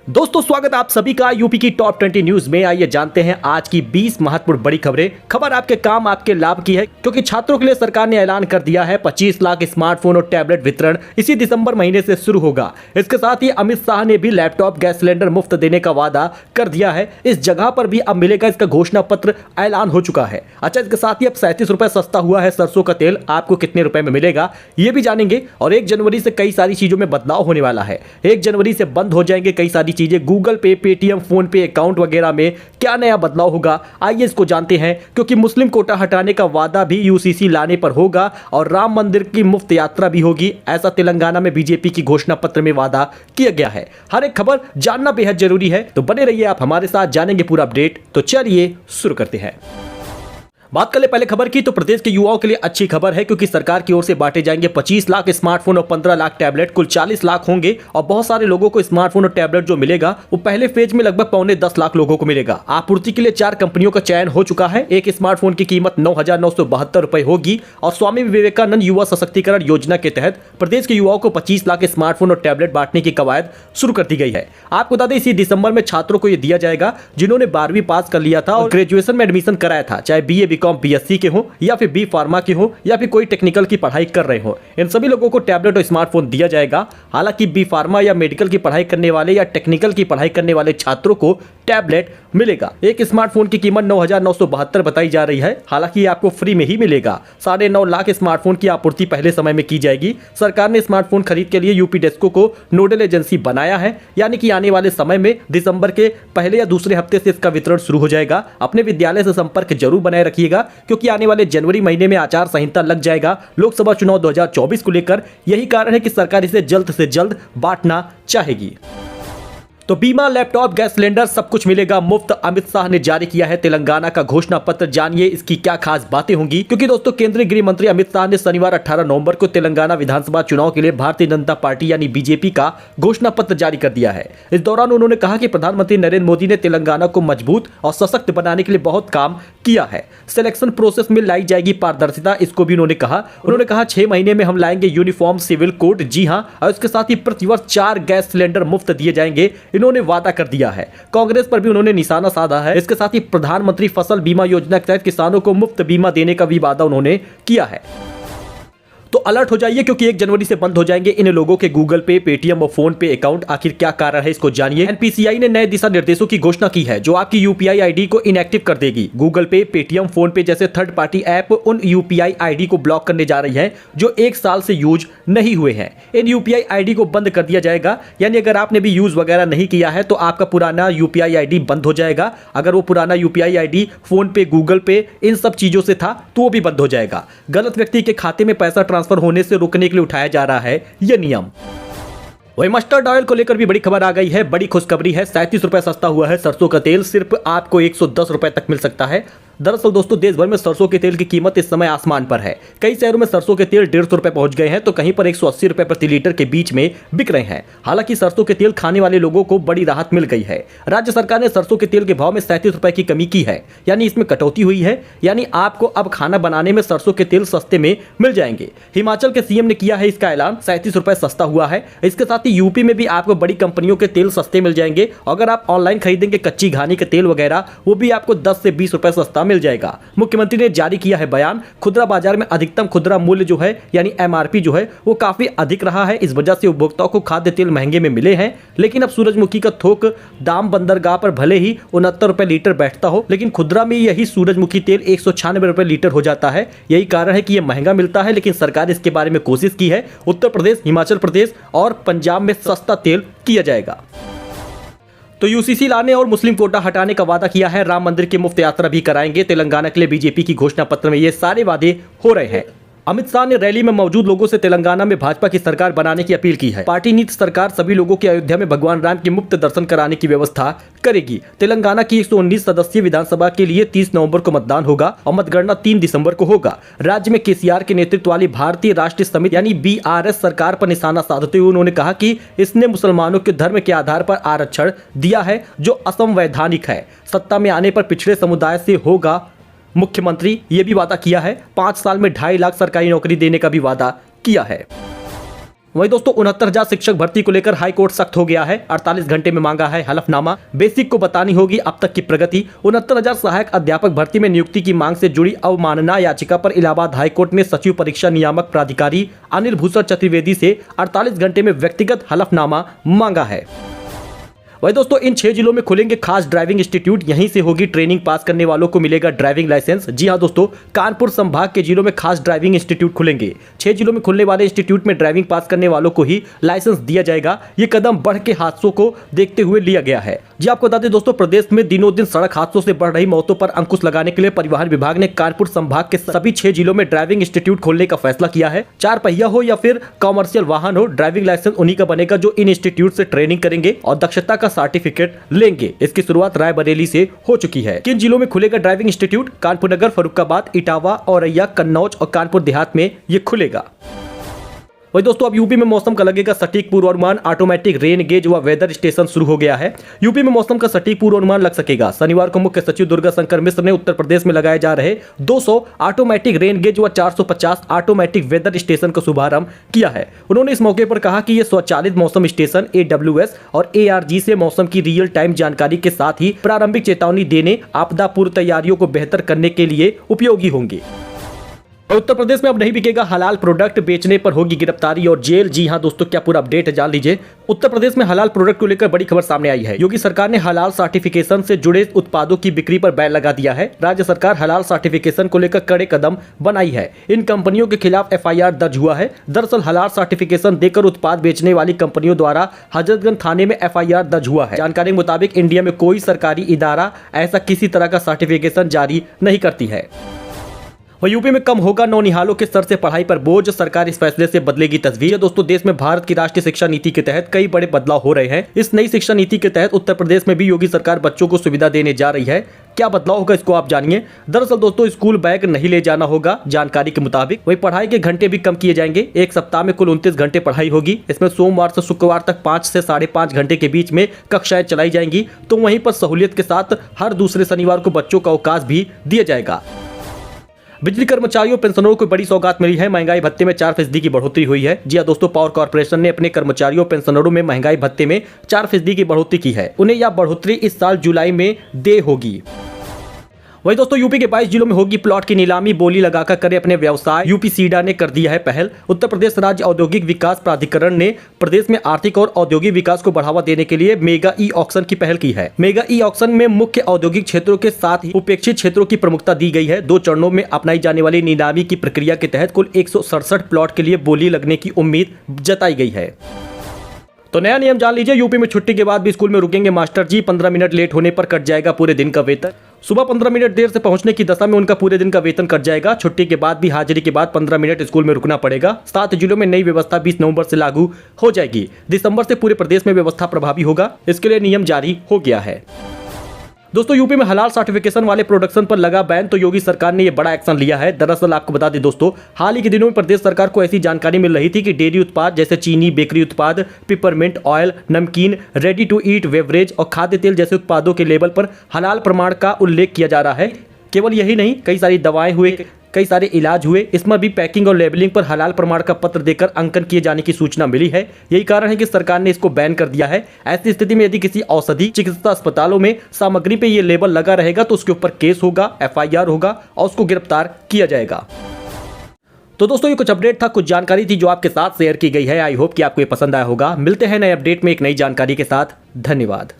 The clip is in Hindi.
दोस्तों स्वागत आप सभी का यूपी की टॉप 20 न्यूज में। आइए जानते हैं आज की 20 महत्वपूर्ण बड़ी खबरें। खबर आपके काम आपके लाभ की है क्योंकि छात्रों के लिए सरकार ने ऐलान कर दिया है 25 लाख स्मार्टफोन और टैबलेट वितरण इसी दिसंबर महीने से शुरू होगा। इसके साथ ही अमित शाह ने भी लैपटॉप गैस सिलेंडर मुफ्त देने का वादा कर दिया है। इस जगह पर भी अब मिलेगा, इसका घोषणा पत्र ऐलान हो चुका है। अच्छा, इसके साथ ही अब 37 रुपए सस्ता हुआ है सरसों का तेल, आपको कितने रुपए में मिलेगा ये भी जानेंगे। और 1 जनवरी से कई सारी चीजों में बदलाव होने वाला है। 1 जनवरी से बंद हो जाएंगे कई सारी चीजें, गूगल पे, पेटीएम, फोन पे अकाउंट वगैरह में क्या नया बदलाव होगा आइए इसको जानते हैं। क्योंकि मुस्लिम कोटा हटाने का वादा भी यूसीसी लाने पर होगा और राम मंदिर की मुफ्त यात्रा भी होगी, ऐसा तेलंगाना में बीजेपी की घोषणा पत्र में वादा किया गया है। हर एक खबर जानना बेहद जरूरी है, तो बने रहिए आप हमारे साथ, जानेंगे पूरा अपडेट। तो चलिए शुरू करते हैं। बात कर ले पहले खबर की, तो प्रदेश के युवाओं के लिए अच्छी खबर है क्योंकि सरकार की ओर से बांटे जाएंगे 25 लाख स्मार्टफोन और 15 लाख टैबलेट, कुल 40 लाख होंगे। और बहुत सारे लोगों को स्मार्टफोन और टैबलेट जो मिलेगा वो पहले फेज में लगभग 9.25 लाख लोगों को मिलेगा। आपूर्ति के लिए 4 कंपनियों का चयन हो चुका है। एक स्मार्टफोन की कीमत 9,972 रुपए होगी और स्वामी विवेकानंद युवा सशक्तिकरण योजना के तहत प्रदेश के युवाओं को 25 लाख स्मार्टफोन और टैबलेट बांटने की कवायद शुरू कर दी गई है। आपको बता दें इसी दिसंबर में छात्रों को यह दिया जाएगा जिन्होंने 12वीं पास कर लिया था और ग्रेजुएशन में एडमिशन कराया था, चाहे बीए, बीकॉम, बीएससी के हो या फिर बी फार्मा के हो या फिर कोई टेक्निकल की पढ़ाई कर रहे हो, इन सभी लोगों को टैबलेट और स्मार्टफोन दिया जाएगा। हालांकि बी फार्मा या मेडिकल की पढ़ाई करने वाले या टेक्निकल की पढ़ाई करने वाले छात्रों को टैबलेट मिलेगा। एक स्मार्टफोन की कीमत 9,972 बताई जा रही है। हालांकि आपको फ्री में ही मिलेगा। 9.5 लाख स्मार्टफोन की आपूर्ति पहले समय में की जाएगी। सरकार ने स्मार्टफोन खरीद के लिए यूपी डेस्को को नोडल एजेंसी बनाया है, यानी कि आने वाले समय में दिसंबर के पहले या दूसरे हफ्ते से इसका वितरण शुरू हो जाएगा। अपने विद्यालय से संपर्क जरूर बनाए रखिएगा क्योंकि आने वाले जनवरी महीने में आचार संहिता लग जाएगा लोकसभा चुनाव 2024 को लेकर। यही कारण है कि सरकार इसे जल्द से जल्द बांटना चाहेगी। तो बीमा, लैपटॉप, गैस सिलेंडर सब कुछ मिलेगा मुफ्त। अमित शाह ने जारी किया है तेलंगाना का घोषणा पत्र, जानिए इसकी क्या खास बातें होंगी। क्योंकि दोस्तों केंद्रीय गृह मंत्री अमित शाह ने शनिवार 18 नवंबर को तेलंगाना विधानसभा चुनाव के लिए भारतीय जनता पार्टी यानी बीजेपी का घोषणा पत्र जारी कर दिया है। इस दौरान उन्होंने कहा कि प्रधानमंत्री नरेंद्र मोदी ने तेलंगाना को मजबूत और सशक्त बनाने के लिए बहुत काम किया है। सिलेक्शन प्रोसेस में लाई जाएगी पारदर्शिता, इसको भी उन्होंने कहा। 6 महीने में हम लाएंगे यूनिफॉर्म सिविल कोड, जी हां, और इसके साथ ही प्रतिवर्ष 4 गैस सिलेंडर मुफ्त दिए जाएंगे, इन्होंने वादा कर दिया है। कांग्रेस पर भी उन्होंने निशाना साधा है। इसके साथ ही प्रधानमंत्री फसल बीमा योजना के तहत किसानों को मुफ्त बीमा देने का भी वादा उन्होंने किया है। तो अलर्ट हो जाइए क्योंकि 1 जनवरी से बंद हो जाएंगे इन लोगों के गूगल पे, पेटीएम और फोन पे अकाउंट। आखिर क्या कारण है इसको जानिए। एनपीसीआई ने नए दिशा निर्देशों की घोषणा की है जो आपकी यूपीआई आईडी को इनएक्टिव कर देगी। गूगल पे, पेटीएम, फोन पे जैसे थर्ड पार्टी ऐप उन यूपीआई आईडी को ब्लॉक करने जा रही है जो 1 साल से यूज नहीं हुए हैं। इन यूपीआई आईडी को बंद कर दिया जाएगा, यानी अगर आपने भी यूज वगैरह नहीं किया है तो आपका पुराना यूपीआई आईडी बंद हो जाएगा। अगर वो पुराना यूपीआई आईडी फोन पे, गूगल पे इन सब चीजों से था तो वो भी बंद हो जाएगा। गलत व्यक्ति के खाते में पैसा ट्रांसफर होने से रोकने के लिए उठाया जा रहा है यह नियम। वही मस्टर्ड ऑयल को लेकर भी बड़ी खबर आ गई है। बड़ी खुशखबरी है, 37 रुपए सस्ता हुआ है सरसों का तेल, सिर्फ आपको 110 रुपए तक मिल सकता है। दरअसल दोस्तों देश भर में सरसों के तेल की कीमत इस समय आसमान पर है। कई शहरों में सरसों के तेल 150 रुपए पहुंच गए हैं तो कहीं पर 180 रुपए प्रति लीटर के बीच में बिक रहे हैं। हालांकि सरसों के तेल खाने वाले लोगों को बड़ी राहत मिल गई है। राज्य सरकार ने सरसों के तेल के भाव में 37 रुपए की कमी की है, यानी इसमें कटौती हुई है, यानी आपको अब खाना बनाने में सरसों के तेल सस्ते में मिल जाएंगे। हिमाचल के सीएम ने किया है इसका ऐलान, 37 रुपए सस्ता हुआ है। इसके साथ ही यूपी में भी आपको बड़ी कंपनियों के तेल सस्ते मिल जाएंगे। अगर आप ऑनलाइन खरीदेंगे कच्ची घानी के तेल वगैरह, वो भी आपको 10 से 20 रुपए सस्ता मिल जाएगा। मुख्यमंत्री ने जारी किया है बयान। खुदरा बाजार में अधिकतम खुदरा मूल्य जो है यानी एमआरपी जो है वो काफी अधिक रहा है। इस वजह से उपभोक्ताओं को खाद्य तेल महंगे में मिले हैं। लेकिन अब सूरजमुखी का थोक दाम बंदरगाह पर भले ही 69 रुपए लीटर बैठता हो, लेकिन खुदरा में यही सूरजमुखी तेल 196 रुपए लीटर हो जाता है। यही कारण है कि यह महंगा मिलता है, लेकिन सरकार ने इसके बारे में कोशिश की है। उत्तर प्रदेश, हिमाचल प्रदेश और पंजाब में सस्ता तेल किया जाएगा। तो यूसीसी लाने और मुस्लिम कोटा हटाने का वादा किया है। राम मंदिर की मुफ्त यात्रा भी कराएंगे। तेलंगाना के लिए बीजेपी की घोषणा पत्र में ये सारे वादे हो रहे हैं। अमित शाह ने रैली में मौजूद लोगों से तेलंगाना में भाजपा की सरकार बनाने की अपील की है। पार्टी नीति सरकार सभी लोगों की अयोध्या में भगवान राम की मुफ्त दर्शन कराने की व्यवस्था करेगी। तेलंगाना की 119 सदस्यीय विधानसभा के लिए 30 नवंबर को मतदान होगा और मतगणना 3 दिसंबर को होगा। राज्य में केसीआर के नेतृत्व वाली भारतीय राष्ट्रीय समिति यानी बीआरएस सरकार पर निशाना साधते हुए उन्होंने कहा कि इसने मुसलमानों के धर्म के आधार पर आरक्षण दिया है जो असंवैधानिक है। सत्ता में आने पर पिछड़े समुदाय से होगा। मुख्यमंत्री ये भी वादा किया है 5 साल में 2.5 लाख सरकारी नौकरी देने का भी वादा किया है। वहीं दोस्तों 69,000 शिक्षक भर्ती को लेकर हाई कोर्ट सख्त हो गया है। 48 घंटे में मांगा है हलफनामा। बेसिक को बतानी होगी अब तक की प्रगति। 69,000 सहायक अध्यापक भर्ती में नियुक्ति की मांग से जुड़ी अवमानना याचिका पर इलाहाबाद हाईकोर्ट ने सचिव परीक्षा नियामक प्राधिकारी अनिल भूषण चतुर्वेदी से 48 घंटे में व्यक्तिगत हलफनामा मांगा है। वही दोस्तों इन 6 जिलों में खुलेंगे खास ड्राइविंग इंस्टीट्यूट। यहीं से होगी ट्रेनिंग, पास करने वालों को मिलेगा ड्राइविंग लाइसेंस। जी हां दोस्तों, कानपुर संभाग के जिलों में खास ड्राइविंग इंस्टीट्यूट खुलेंगे। 6 जिलों में खुलने वाले इंस्टीट्यूट में ड्राइविंग पास करने वालों को ही लाइसेंस दिया जाएगा। ये कदम बढ़ के हादसों को देखते हुए लिया गया है। जी आपको बता दें दोस्तों, प्रदेश में दिनों दिन सड़क हादसों से बढ़ रही मौतों पर अंकुश लगाने के लिए परिवहन विभाग ने कानपुर संभाग के सभी 6 जिलों में ड्राइविंग इंस्टीट्यूट खोलने का फैसला किया है। 4 पहिया हो या फिर कॉमर्शियल वाहन हो, ड्राइविंग लाइसेंस उन्हीं का बनेगा जो इन इंस्टीट्यूट से ट्रेनिंग करेंगे और दक्षता का सर्टिफिकेट लेंगे। इसकी शुरुआत रायबरेली से हो चुकी है। किन जिलों में खुलेगा ड्राइविंग इंस्टीट्यूट? कानपुर नगर, फर्रुखाबाद, इटावा, औरैया, कन्नौज और कानपुर देहात में ये खुलेगा। वही दोस्तों अब यूपी में मौसम का लगेगा सटीक पूर्वानुमान। ऑटोमेटिक रेन गेज व वेदर स्टेशन शुरू हो गया है। यूपी में मौसम का सटीक पूर्वानुमान लग सकेगा। शनिवार को मुख्य सचिव दुर्गा शंकर मिश्र ने उत्तर प्रदेश में लगाए जा रहे 200 ऑटोमेटिक रेन गेज व 450 ऑटोमेटिक वेदर स्टेशन का शुभारंभ किया है। उन्होंने इस मौके पर कहा कि ये स्वचालित मौसम स्टेशन AWS और ARG से मौसम की रियल टाइम जानकारी के साथ ही प्रारंभिक चेतावनी देने, आपदा पूर्व तैयारियों को बेहतर करने के लिए उपयोगी होंगे। उत्तर प्रदेश में अब नहीं बिकेगा हलाल प्रोडक्ट, बेचने पर होगी गिरफ्तारी और जेल। जी हां दोस्तों, क्या पूरा अपडेट है जान लीजिए। उत्तर प्रदेश में हलाल प्रोडक्ट को लेकर बड़ी खबर सामने आई है। योगी सरकार ने हलाल सर्टिफिकेशन से जुड़े उत्पादों की बिक्री पर बैन लगा दिया है। राज्य सरकार हलाल सर्टिफिकेशन को लेकर कड़े कदम बनाई है। इन कंपनियों के खिलाफ FIR दर्ज हुआ है। दरअसल हलाल सर्टिफिकेशन देकर उत्पाद बेचने वाली कंपनियों द्वारा हजरतगंज थाने में FIR दर्ज हुआ है। जानकारी के मुताबिक इंडिया में कोई सरकारी इदारा ऐसा किसी तरह का सर्टिफिकेशन जारी नहीं करती है। और यूपी में कम होगा नौनिहालों के सर से पढ़ाई पर बोझ, सरकार इस फैसले से बदलेगी तस्वीर। दोस्तों देश में भारत की राष्ट्रीय शिक्षा नीति के तहत कई बड़े बदलाव हो रहे हैं। इस नई शिक्षा नीति के तहत उत्तर प्रदेश में भी योगी सरकार बच्चों को सुविधा देने जा रही है। क्या बदलाव होगा इसको आप जानिए। दरअसल दोस्तों स्कूल बैग नहीं ले जाना होगा जानकारी के मुताबिक। वही पढ़ाई के घंटे भी कम किए जाएंगे। एक सप्ताह में कुल 29 घंटे पढ़ाई होगी। इसमें सोमवार से शुक्रवार तक 5 से 5.5 घंटे के बीच में कक्षाएं चलाई जाएंगी। तो वहीं पर सहूलियत के साथ हर दूसरे शनिवार को बच्चों का अवकाश भी दिया जाएगा। बिजली कर्मचारियों पेंशनरों को बड़ी सौगात मिली है। महंगाई भत्ते में 4% की बढ़ोतरी हुई है। जी हां दोस्तों, पावर कॉर्पोरेशन ने अपने कर्मचारियों पेंशनरों में महंगाई भत्ते में 4% की बढ़ोतरी की है। उन्हें यह बढ़ोतरी इस साल जुलाई में दे होगी। वही दोस्तों यूपी के 22 जिलों में होगी प्लॉट की नीलामी, बोली लगाकर करे अपने व्यवसाय। यूपी सीडा ने कर दिया है पहल। उत्तर प्रदेश राज्य औद्योगिक विकास प्राधिकरण ने प्रदेश में आर्थिक और औद्योगिक विकास को बढ़ावा देने के लिए मेगा ई ऑक्शन की पहल की है। मेगा ई ऑक्शन में मुख्य औद्योगिक क्षेत्रों के साथ ही उपेक्षित क्षेत्रों की प्रमुखता दी गई है। 2 चरणों में अपनाई जाने वाली नीलामी की प्रक्रिया के तहत कुल 167 प्लॉट के लिए बोली लगने की उम्मीद जताई गई है। तो नया नियम जान लीजिए। यूपी में छुट्टी के बाद भी स्कूल में रुकेंगे मास्टर जी। 15 मिनट लेट होने पर कट जाएगा पूरे दिन का वेतन। सुबह 15 मिनट देर से पहुंचने की दशा में उनका पूरे दिन का वेतन कट जाएगा। छुट्टी के बाद भी हाजिरी के बाद 15 मिनट स्कूल में रुकना पड़ेगा। 7 जिलों में नई व्यवस्था 20 नवंबर से लागू हो जाएगी। दिसंबर से पूरे प्रदेश में व्यवस्था प्रभावी होगा। इसके लिए नियम जारी हो गया है। दोस्तों यूपी में हलाल सर्टिफिकेशन वाले प्रोडक्शन पर लगा बैन, तो योगी सरकार ने यह बड़ा एक्शन लिया है। दरअसल आपको बता दें दोस्तों, हाल ही के दिनों में प्रदेश सरकार को ऐसी जानकारी मिल रही थी कि डेयरी उत्पाद जैसे चीनी, बेकरी उत्पाद, पिपरमिंट ऑयल, नमकीन, रेडी टू ईट बेवरेज और खाद्य तेल जैसे उत्पादों के लेबल पर हलाल प्रमाण का उल्लेख किया जा रहा है। केवल यही नहीं, कई सारी दवाएं हुए, कई सारे इलाज हुए, इसमें भी पैकिंग और लेबलिंग पर हलाल प्रमाण का पत्र देकर अंकन किए जाने की सूचना मिली है। यही कारण है कि सरकार ने इसको बैन कर दिया है। ऐसी स्थिति में यदि किसी औषधि चिकित्सा अस्पतालों में सामग्री पे ये लेबल लगा रहेगा तो उसके ऊपर केस होगा, FIR होगा और उसको गिरफ्तार किया जाएगा। तो दोस्तों ये कुछ अपडेट था, कुछ जानकारी थी जो आपके साथ शेयर की गई है। आई होप कि आपको ये पसंद आया होगा। मिलते हैं नए अपडेट में एक नई जानकारी के साथ। धन्यवाद।